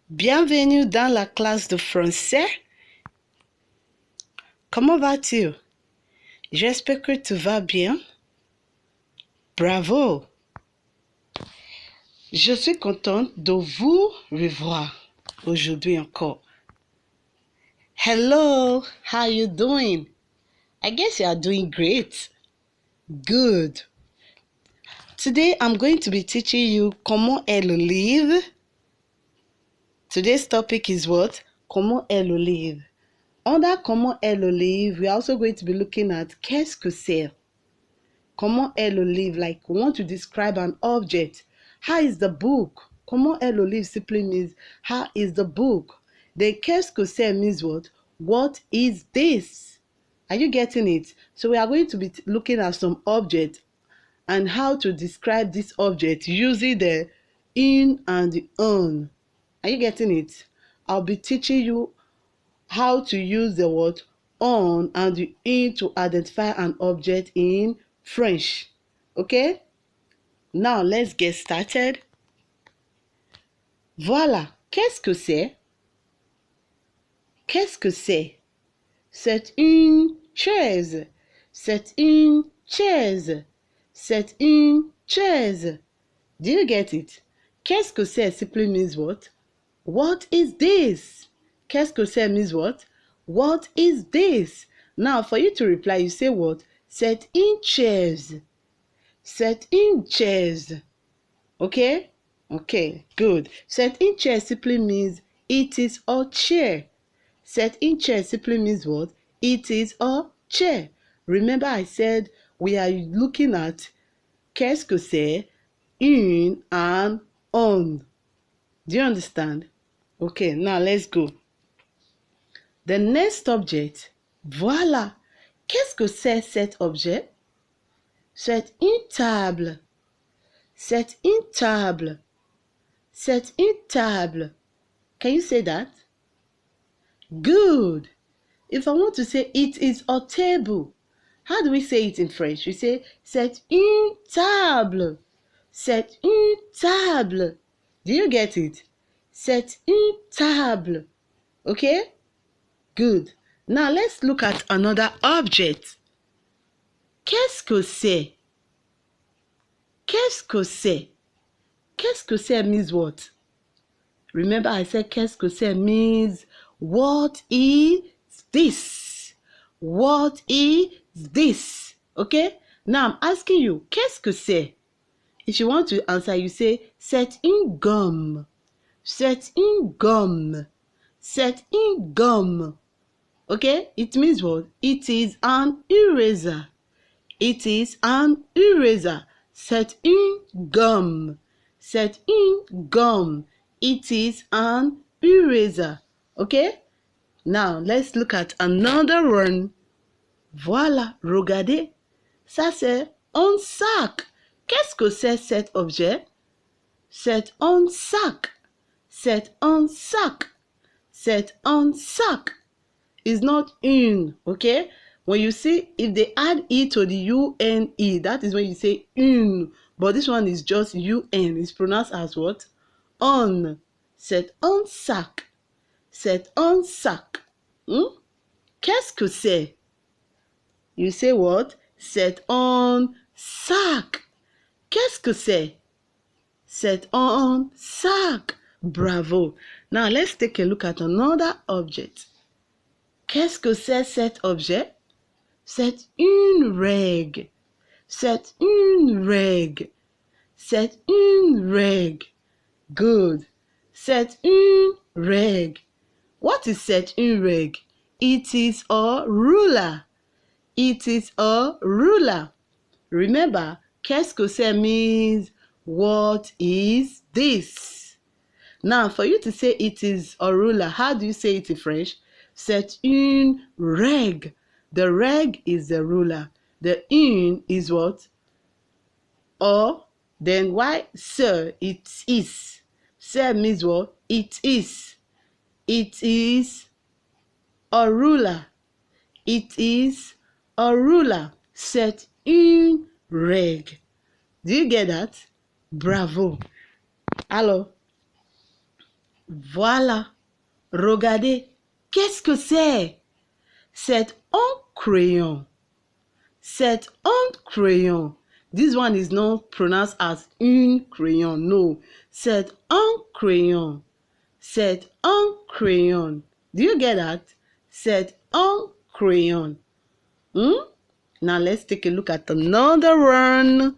Bienvenue dans la classe de français. Comment vas-tu? J'espère que tu vas bien. Bravo! Je suis contente de vous revoir aujourd'hui encore. Hello, how you doing? I guess you are doing great. Good. Today I'm going to be teaching you comment est le livre. Today's topic is what? Comment est le livre. Under comment est le livre, we are also going to be looking at qu'est-ce que c'est. Comment est le livre? Like, we want to describe an object. How is the book? Comment est le livre simply means, how is the book? Then, qu'est-ce que c'est means what? What is this? Are you getting it? So, we are going to be looking at some objects and how to describe this object using the in and the on. Are you getting it? I'll be teaching you how to use the word on and the in to identify an object in French. Okay? Now, let's get started. Voilà. Qu'est-ce que c'est? Qu'est-ce que c'est? C'est une chaise. C'est une chaise. C'est une chaise. Do you get it? Qu'est-ce que c'est simply means what? What is this? Qu'est-ce que c'est means what? What is this? Now, for you to reply, you say what? C'est une chaise. C'est une chaise. Okay? Okay, good. C'est une chaise simply means it is a chair. C'est une chaise simply means what? It is a chair. Remember I said we are looking at qu'est-ce que c'est, une and on. Do you understand? Okay, now let's go. The next object. Voilà. Qu'est-ce que c'est cet objet? C'est une table. C'est une table. C'est une table. Can you say that? Good. If I want to say it is a table, how do we say it in French? We say c'est une table. C'est une table. Do you get it? C'est une table. Okay? Good. Now let's look at another object. Qu'est-ce que c'est? Qu'est-ce que c'est? Qu'est-ce que c'est means what? Remember I said qu'est-ce que c'est means what is this? What is this? Okay? Now I'm asking you, qu'est-ce que c'est? If you want to answer, you say c'est une gomme. C'est une gomme. C'est une gomme. Okay? It means what? It is an eraser. It is an eraser. C'est une gomme. C'est une gomme. It is an eraser. Okay? Now, let's look at another one. Voilà, regardez. Ça, c'est un sac. Qu'est-ce que c'est cet objet? C'est un sac. C'est un sac. C'est un sac. It's not une, okay? When you see, if they add E to the U-N-E, that is when you say une. But this one is just U-N. It's pronounced as what? On. C'est un sac. C'est un sac. Qu'est-ce que c'est? You say what? C'est un sac. Qu'est-ce que c'est? C'est un sac. Bravo. Now let's take a look at another object. Qu'est-ce que c'est cet objet? C'est une règle. C'est une règle. C'est une règle. Good. C'est une règle. What is c'est une règle? It is a ruler. It is a ruler. Remember, qu'est-ce que c'est means what is this? Now, for you to say it is a ruler, how do you say it in French? C'est une règle. The règle is the ruler. The une is what? Or, then why sir? It is. Sir means what? It is. It is a ruler. It is a ruler. C'est une règle. Do you get that? Bravo. Alors, Voilà. Regardez. Qu'est-ce que c'est? C'est un crayon. C'est un crayon. This one is not pronounced as un crayon. No. C'est un crayon. C'est un crayon. Do you get that? C'est un crayon. Now let's take a look at another one.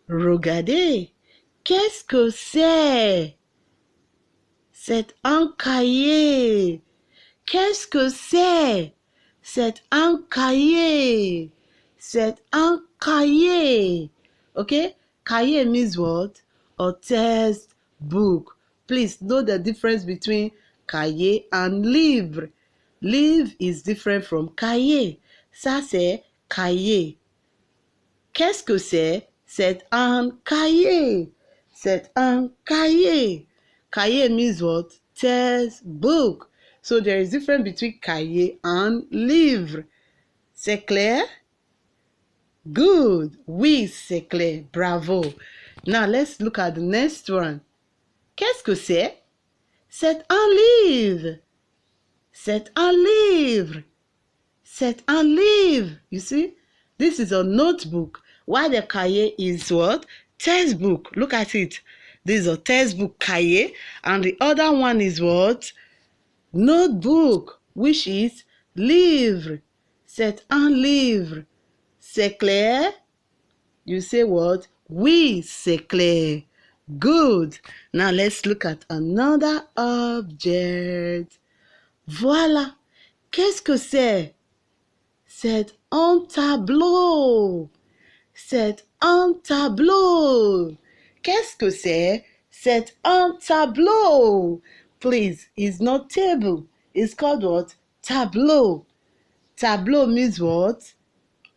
Regardez. Qu'est-ce que c'est? C'est un cahier. Qu'est-ce que c'est? C'est un cahier. C'est un cahier. Okay? Cahier means what? A test book. Please know the difference between cahier and livre. Livre is different from cahier. Ça, c'est cahier. Qu'est-ce que c'est? C'est un cahier. C'est un cahier. Cahier means what? Test book. So there is difference between cahier and livre. C'est clair? Good. Oui, c'est clair. Bravo. Now let's look at the next one. Qu'est-ce que c'est? C'est un livre. C'est un livre. C'est un livre. You see? This is a notebook. While the cahier is what? Textbook. Look at it. This is a textbook cahier. And the other one is what? Notebook, which is livre. C'est un livre. C'est clair? You say what? Oui, c'est clair. Good. Now let's look at another object. Voilà. Qu'est-ce que c'est? C'est un tableau. C'est un tableau. Qu'est-ce que c'est? C'est un tableau. Please, it's not table. It's called what? Tableau. Tableau means what?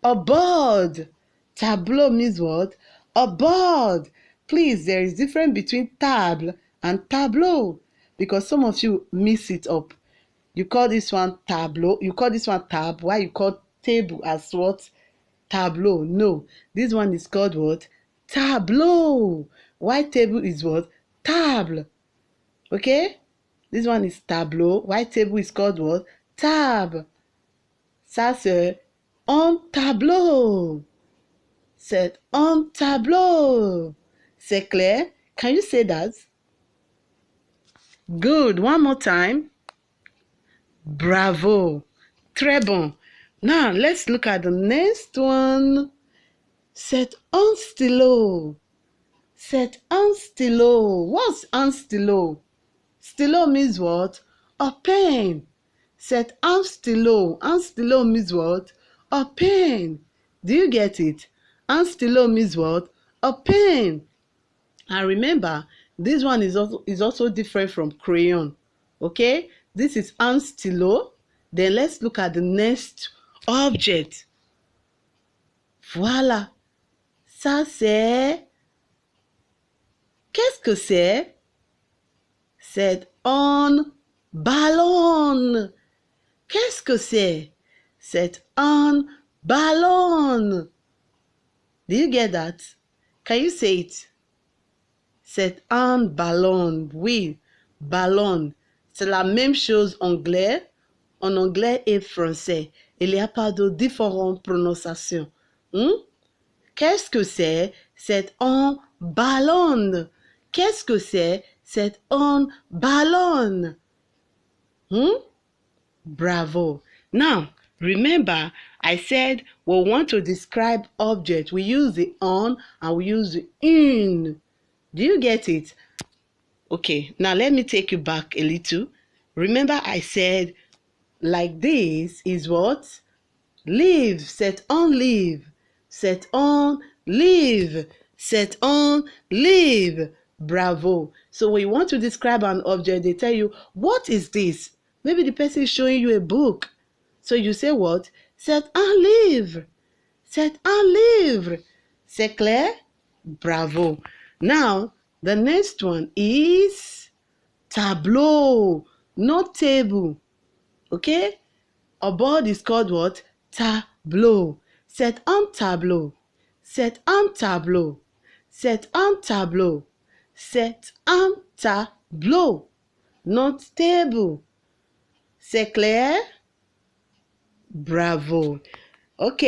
A board. Tableau means what? A board. Please, there is difference between table and tableau because some of you mix it up. You call this one tableau. You call this one tab. Why you call table as what? Tableau. No. This one is called what? Tableau. Why table is what? Table. Okay? This one is tableau. Why table is called what? Tab. Ça, c'est un tableau. C'est un tableau. C'est clair? Can you say that? Good. One more time. Bravo. Très bon. Now, let's look at the next one. C'est un stylo. C'est un stylo. What's un stylo? Stylo means what? A pen. C'est un stylo. Un stylo means what? A pen. Do you get it? Un stylo means what? A pen. And remember, this one is also different from crayon. Okay? This is un stylo. Then let's look at the next object. Voilà. Ça, c'est... Qu'est-ce que c'est? C'est un ballon. Qu'est-ce que c'est? C'est un ballon. Do you get that? Can you say it? C'est un ballon. Oui, ballon. C'est la même chose en anglais et français. Il n'y a pas de différentes prononciations. Qu'est-ce que c'est? C'est un ballon. Qu'est-ce que c'est? C'est un ballon. Bravo. Now, remember, I said we want to describe object. We use the on and we use the in. Do you get it? Okay, now let me take you back a little. Remember I said like this is what? Live. C'est un live. C'est un live. C'est un live. Bravo. So when you want to describe an object, they tell you, what is this? Maybe the person is showing you a book. So you say what? C'est un livre. C'est un livre. C'est clair? Bravo. Now, the next one is tableau, not table. Okay? A board is called what? Tableau. C'est un tableau. C'est un tableau. C'est un tableau. c'est un tableau, not table. C'est clair? Bravo. Ok,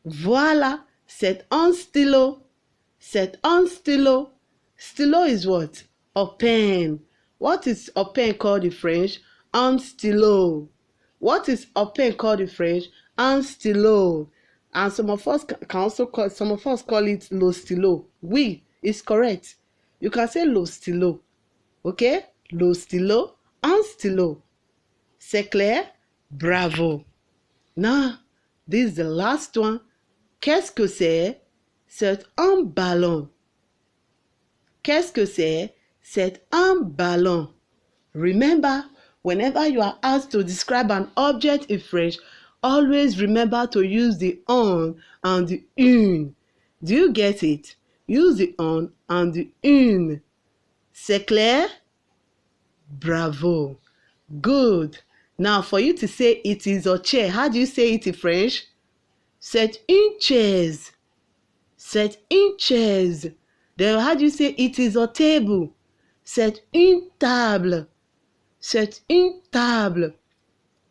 voilà, c'est un stylo. C'est un stylo. Stylo is what? A pen. What is a pen called in French? Un stylo. What is a pen called in French? Un stylo. And some of us call it lo stylo. Oui, it's correct. You can say lo stylo. Okay? Lo stylo, un stylo. C'est clair? Bravo. Now, this is the last one. Qu'est-ce que c'est? C'est un ballon. Qu'est-ce que c'est? C'est un ballon. Remember, whenever you are asked to describe an object in French, always remember to use the un and the une. Do you get it? Use the un and the une. C'est clair? Bravo. Good. Now, for you to say it is a chair, how do you say it in French? C'est une chaise. C'est une chaise. Then how do you say it is a table? C'est une table. C'est une table.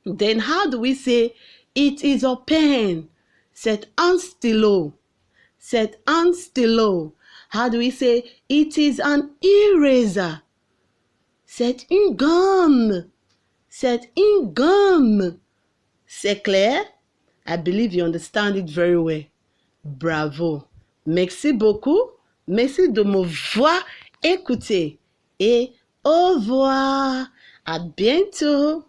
Then how do we say it is a pen? C'est un stylo. C'est un stylo. How do we say it is an eraser? C'est une gomme. C'est une gomme. C'est clair? I believe you understand it very well. Bravo. Merci beaucoup. Merci de m'avoir écouté. Et au revoir. À bientôt.